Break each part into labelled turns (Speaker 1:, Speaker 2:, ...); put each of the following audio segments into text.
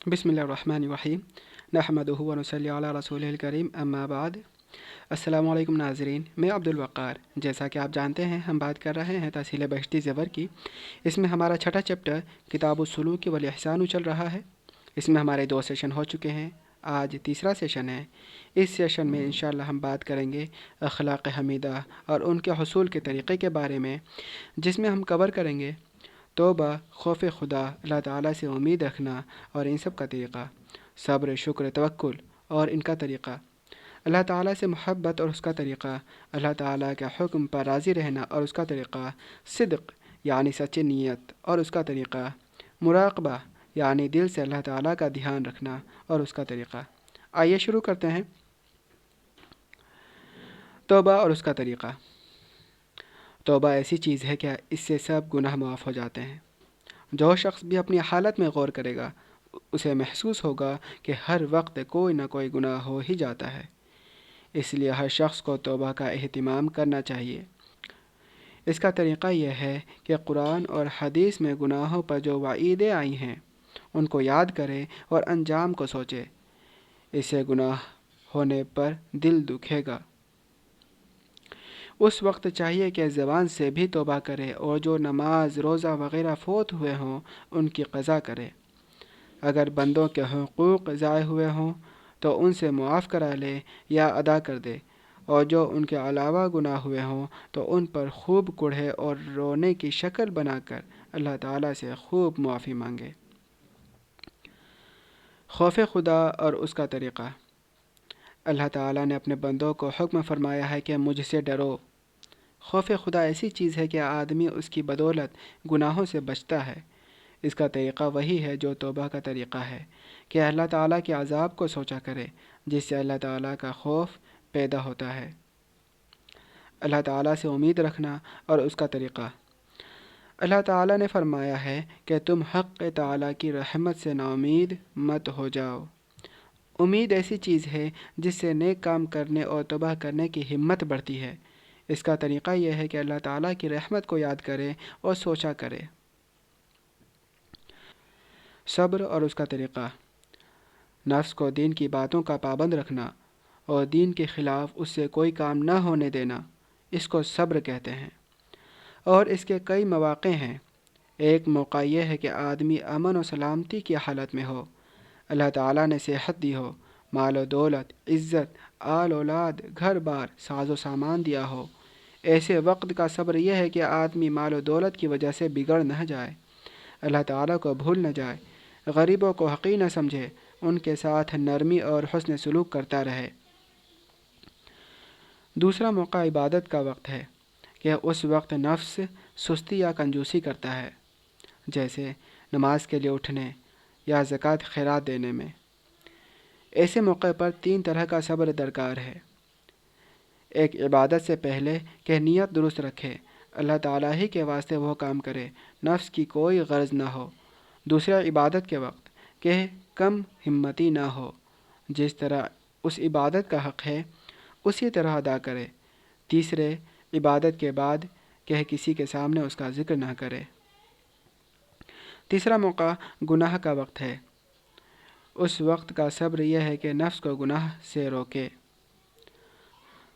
Speaker 1: بسم اللہ الرحمن الرحیم نحمدہ و نصلی علی رسولہ الکریم اما بعد۔ السلام علیکم ناظرین، میں عبد الوقار۔ جیسا کہ آپ جانتے ہیں ہم بات کر رہے ہیں تحصیل بہشتی زیور کی۔ اس میں ہمارا چھٹا چیپٹر کتاب السلوک والاحسان چل رہا ہے۔ اس میں ہمارے 2 سیشن ہو چکے ہیں، آج تیسرا سیشن ہے۔ اس سیشن میں انشاءاللہ ہم بات کریں گے اخلاق حمیدہ اور ان کے حصول کے طریقے کے بارے میں، جس میں ہم کور کریں گے توبہ، خوف خدا، اللہ تعالیٰ سے امید رکھنا اور ان سب کا طریقہ، صبر، شکر، توکل اور ان کا طریقہ، اللہ تعالیٰ سے محبت اور اس کا طریقہ، اللہ تعالیٰ کے حکم پر راضی رہنا اور اس کا طریقہ، صدق یعنی سچی نیت اور اس کا طریقہ، مراقبہ یعنی دل سے اللہ تعالیٰ کا دھیان رکھنا اور اس کا طریقہ۔ آئیے شروع کرتے ہیں۔ توبہ اور اس کا طریقہ۔ توبہ ایسی چیز ہے کہ اس سے سب گناہ معاف ہو جاتے ہیں۔ جو شخص بھی اپنی حالت میں غور کرے گا اسے محسوس ہوگا کہ ہر وقت کوئی نہ کوئی گناہ ہو ہی جاتا ہے، اس لیے ہر شخص کو توبہ کا اہتمام کرنا چاہیے۔ اس کا طریقہ یہ ہے کہ قرآن اور حدیث میں گناہوں پر جو وعیدیں آئی ہیں ان کو یاد کرے اور انجام کو سوچے، اس سے گناہ ہونے پر دل دکھے گا۔ اس وقت چاہیے کہ زبان سے بھی توبہ کرے اور جو نماز، روزہ وغیرہ فوت ہوئے ہوں ان کی قضا کرے۔ اگر بندوں کے حقوق ضائع ہوئے ہوں تو ان سے معاف کرا لے یا ادا کر دے، اور جو ان کے علاوہ گناہ ہوئے ہوں تو ان پر خوب کوڑھے اور رونے کی شکل بنا کر اللہ تعالیٰ سے خوب معافی مانگے۔ خوف خدا اور اس کا طریقہ۔ اللہ تعالیٰ نے اپنے بندوں کو حکم فرمایا ہے کہ مجھ سے ڈرو۔ خوف خدا ایسی چیز ہے کہ آدمی اس کی بدولت گناہوں سے بچتا ہے۔ اس کا طریقہ وہی ہے جو توبہ کا طریقہ ہے کہ اللہ تعالیٰ کے عذاب کو سوچا کرے، جس سے اللہ تعالیٰ کا خوف پیدا ہوتا ہے۔ اللہ تعالیٰ سے امید رکھنا اور اس کا طریقہ۔ اللہ تعالیٰ نے فرمایا ہے کہ تم حق تعالیٰ کی رحمت سے نا امید مت ہو جاؤ۔ امید ایسی چیز ہے جس سے نیک کام کرنے اور توبہ کرنے کی ہمت بڑھتی ہے۔ اس کا طریقہ یہ ہے کہ اللہ تعالیٰ کی رحمت کو یاد کرے اور سوچا کرے۔ صبر اور اس کا طریقہ۔ نفس کو دین کی باتوں کا پابند رکھنا اور دین کے خلاف اس سے کوئی کام نہ ہونے دینا، اس کو صبر کہتے ہیں، اور اس کے کئی مواقع ہیں۔ ایک موقع یہ ہے کہ آدمی امن و سلامتی کی حالت میں ہو، اللہ تعالیٰ نے صحت دی ہو، مال و دولت، عزت، آل اولاد، گھر بار، ساز و سامان دیا ہو۔ ایسے وقت کا صبر یہ ہے کہ آدمی مال و دولت کی وجہ سے بگڑ نہ جائے، اللہ تعالیٰ کو بھول نہ جائے، غریبوں کو حقیر نہ سمجھے، ان کے ساتھ نرمی اور حسن سلوک کرتا رہے۔ دوسرا موقع عبادت کا وقت ہے کہ اس وقت نفس سستی یا کنجوسی کرتا ہے، جیسے نماز کے لیے اٹھنے یا زکوٰۃ خیرات دینے میں۔ ایسے موقع پر 3 طرح کا صبر درکار ہے۔ ایک عبادت سے پہلے کہ نیت درست رکھے، اللہ تعالیٰ ہی کے واسطے وہ کام کرے، نفس کی کوئی غرض نہ ہو۔ دوسرا عبادت کے وقت کہ کم ہمتی نہ ہو، جس طرح اس عبادت کا حق ہے اسی طرح ادا کرے۔ تیسرے عبادت کے بعد کہ کسی کے سامنے اس کا ذکر نہ کرے۔ تیسرا موقع گناہ کا وقت ہے۔ اس وقت کا صبر یہ ہے کہ نفس کو گناہ سے روکے۔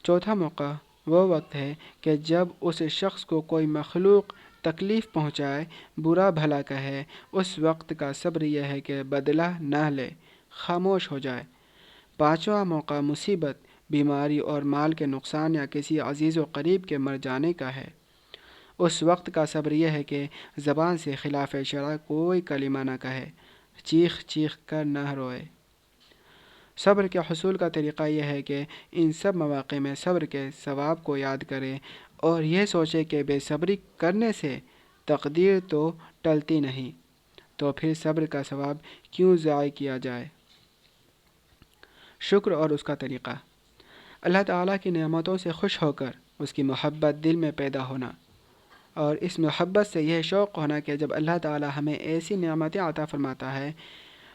Speaker 1: چوتھا موقع وہ وقت ہے کہ جب اس شخص کو کوئی مخلوق تکلیف پہنچائے، برا بھلا کہے، اس وقت کا صبر یہ ہے کہ بدلہ نہ لے، خاموش ہو جائے۔ پانچواں موقع مصیبت، بیماری اور مال کے نقصان یا کسی عزیز و قریب کے مر جانے کا ہے۔ اس وقت کا صبر یہ ہے کہ زبان سے خلاف شرع کوئی کلمہ نہ کہے، چیخ چیخ کر نہ روئے۔ صبر کے حصول کا طریقہ یہ ہے کہ ان سب مواقع میں صبر کے ثواب کو یاد کرے اور یہ سوچے کہ بے صبری کرنے سے تقدیر تو ٹلتی نہیں، تو پھر صبر کا ثواب کیوں ضائع کیا جائے۔ شکر اور اس کا طریقہ۔ اللہ تعالیٰ کی نعمتوں سے خوش ہو کر اس کی محبت دل میں پیدا ہونا، اور اس محبت سے یہ شوق ہونا کہ جب اللہ تعالیٰ ہمیں ایسی نعمتیں عطا فرماتا ہے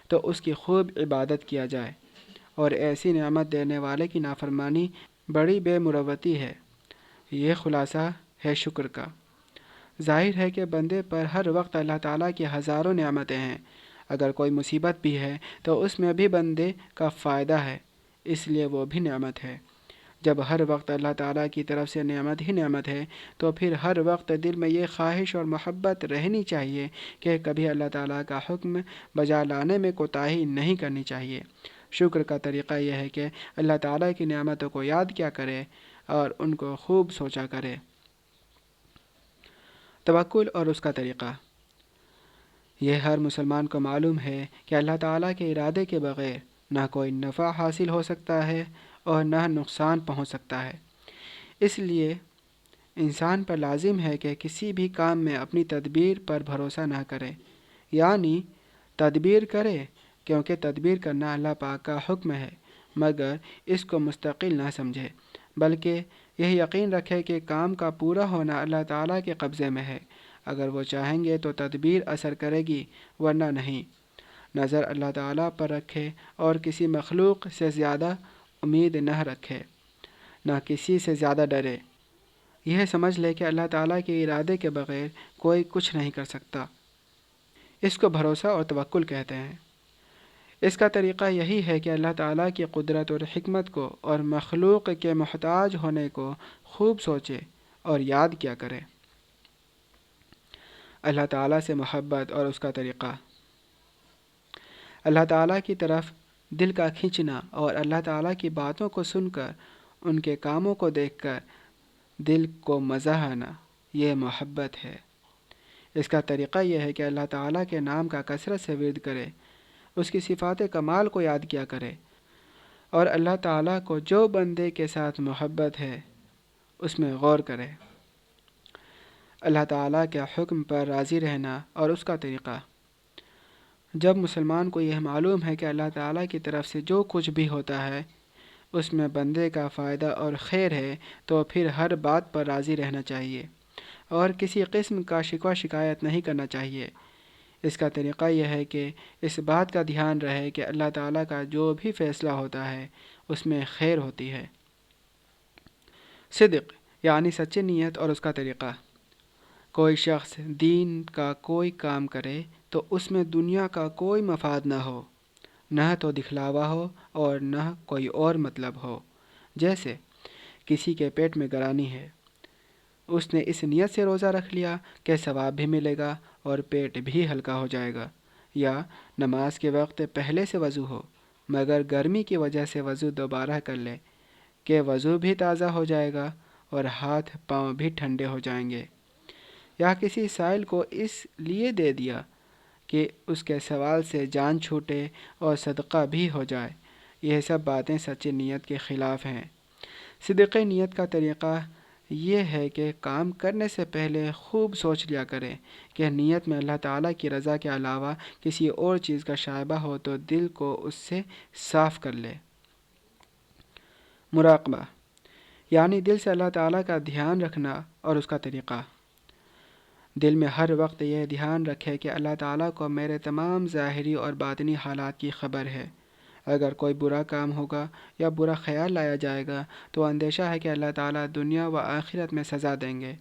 Speaker 1: تو اس کی خوب عبادت کیا جائے، اور ایسی نعمت دینے والے کی نافرمانی بڑی بے مروتی ہے۔ یہ خلاصہ ہے شکر کا۔ ظاہر ہے کہ بندے پر ہر وقت اللہ تعالیٰ کی ہزاروں نعمتیں ہیں، اگر کوئی مصیبت بھی ہے تو اس میں بھی بندے کا فائدہ ہے، اس لیے وہ بھی نعمت ہے۔ جب ہر وقت اللہ تعالیٰ کی طرف سے نعمت ہی نعمت ہے تو پھر ہر وقت دل میں یہ خواہش اور محبت رہنی چاہیے کہ کبھی اللہ تعالیٰ کا حکم بجا لانے میں کوتاہی نہیں کرنی چاہیے۔ شکر کا طریقہ یہ ہے کہ اللہ تعالیٰ کی نعمتوں کو یاد کیا کرے اور ان کو خوب سوچا کرے۔ توکل اور اس کا طریقہ۔ یہ ہر مسلمان کو معلوم ہے کہ اللہ تعالیٰ کے ارادے کے بغیر نہ کوئی نفع حاصل ہو سکتا ہے اور نہ نقصان پہنچ سکتا ہے۔ اس لیے انسان پر لازم ہے کہ کسی بھی کام میں اپنی تدبیر پر بھروسہ نہ کرے، یعنی تدبیر کرے کیونکہ تدبیر کرنا اللہ پاک کا حکم ہے، مگر اس کو مستقل نہ سمجھے، بلکہ یہ یقین رکھے کہ کام کا پورا ہونا اللہ تعالیٰ کے قبضے میں ہے۔ اگر وہ چاہیں گے تو تدبیر اثر کرے گی، ورنہ نہیں۔ نظر اللہ تعالیٰ پر رکھے اور کسی مخلوق سے زیادہ امید نہ رکھے، نہ کسی سے زیادہ ڈرے۔ یہ سمجھ لے کہ اللہ تعالیٰ کے ارادے کے بغیر کوئی کچھ نہیں کر سکتا۔ اس کو بھروسہ اور توکل کہتے ہیں۔ اس کا طریقہ یہی ہے کہ اللہ تعالیٰ کی قدرت اور حکمت کو اور مخلوق کے محتاج ہونے کو خوب سوچے اور یاد کیا کرے۔ اللہ تعالیٰ سے محبت اور اس کا طریقہ۔ اللہ تعالیٰ کی طرف دل کا کھینچنا اور اللہ تعالیٰ کی باتوں کو سن کر ان کے کاموں کو دیکھ کر دل کو مزہ آنا، یہ محبت ہے۔ اس کا طریقہ یہ ہے کہ اللہ تعالیٰ کے نام کا کثرت سے ورد کرے، اس کی صفات کمال کو یاد کیا کرے اور اللہ تعالیٰ کو جو بندے کے ساتھ محبت ہے اس میں غور کرے۔ اللہ تعالیٰ کے حکم پر راضی رہنا اور اس کا طریقہ۔ جب مسلمان کو یہ معلوم ہے کہ اللہ تعالیٰ کی طرف سے جو کچھ بھی ہوتا ہے اس میں بندے کا فائدہ اور خیر ہے تو پھر ہر بات پر راضی رہنا چاہیے اور کسی قسم کا شکوہ شکایت نہیں کرنا چاہیے۔ اس کا طریقہ یہ ہے کہ اس بات کا دھیان رہے کہ اللہ تعالیٰ کا جو بھی فیصلہ ہوتا ہے اس میں خیر ہوتی ہے۔ صدق یعنی سچی نیت اور اس کا طریقہ۔ کوئی شخص دین کا کوئی کام کرے تو اس میں دنیا کا کوئی مفاد نہ ہو، نہ تو دکھلاوا ہو اور نہ کوئی اور مطلب ہو۔ جیسے کسی کے پیٹ میں گرانی ہے، اس نے اس نیت سے روزہ رکھ لیا کہ ثواب بھی ملے گا اور پیٹ بھی ہلکا ہو جائے گا، یا نماز کے وقت پہلے سے وضو ہو مگر گرمی کی وجہ سے وضو دوبارہ کر لے کہ وضو بھی تازہ ہو جائے گا اور ہاتھ پاؤں بھی ٹھنڈے ہو جائیں گے، یا کسی سائل کو اس لیے دے دیا کہ اس کے سوال سے جان چھوٹے اور صدقہ بھی ہو جائے۔ یہ سب باتیں سچی نیت کے خلاف ہیں۔ صدق نیت کا طریقہ یہ ہے کہ کام کرنے سے پہلے خوب سوچ لیا کرے کہ نیت میں اللہ تعالیٰ کی رضا کے علاوہ کسی اور چیز کا شائبہ ہو تو دل کو اس سے صاف کر لے۔ مراقبہ یعنی دل سے اللہ تعالیٰ کا دھیان رکھنا اور اس کا طریقہ۔ دل میں ہر وقت یہ دھیان رکھے کہ اللہ تعالیٰ کو میرے تمام ظاہری اور باطنی حالات کی خبر ہے۔ اگر کوئی برا کام ہوگا یا برا خیال لایا جائے گا تو اندیشہ ہے کہ اللہ تعالیٰ دنیا و آخرت میں سزا دیں گے۔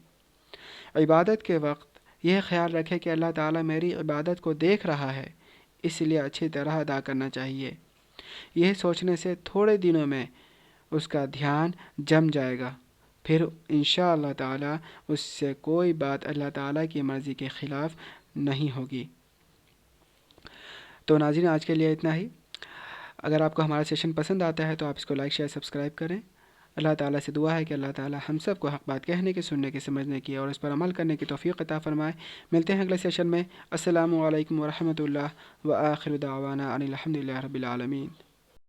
Speaker 1: عبادت کے وقت یہ خیال رکھے کہ اللہ تعالیٰ میری عبادت کو دیکھ رہا ہے، اس لیے اچھی طرح ادا کرنا چاہیے۔ یہ سوچنے سے تھوڑے دنوں میں اس کا دھیان جم جائے گا، پھر انشاءاللہ تعالیٰ اس سے کوئی بات اللہ تعالیٰ کی مرضی کے خلاف نہیں ہوگی۔ تو ناظرین آج کے لیے اتنا ہی۔ اگر آپ کو ہمارا سیشن پسند آتا ہے تو آپ اس کو لائک شیئر سبسکرائب کریں۔ اللہ تعالیٰ سے دعا ہے کہ اللہ تعالیٰ ہم سب کو حق بات کہنے کی، سننے کی، سمجھنے کی اور اس پر عمل کرنے کی توفیق عطا فرمائے۔ ملتے ہیں اگلے سیشن میں۔ السلام علیکم ورحمۃ اللہ وآخر دعوانا ان الحمد للہ رب العالمین۔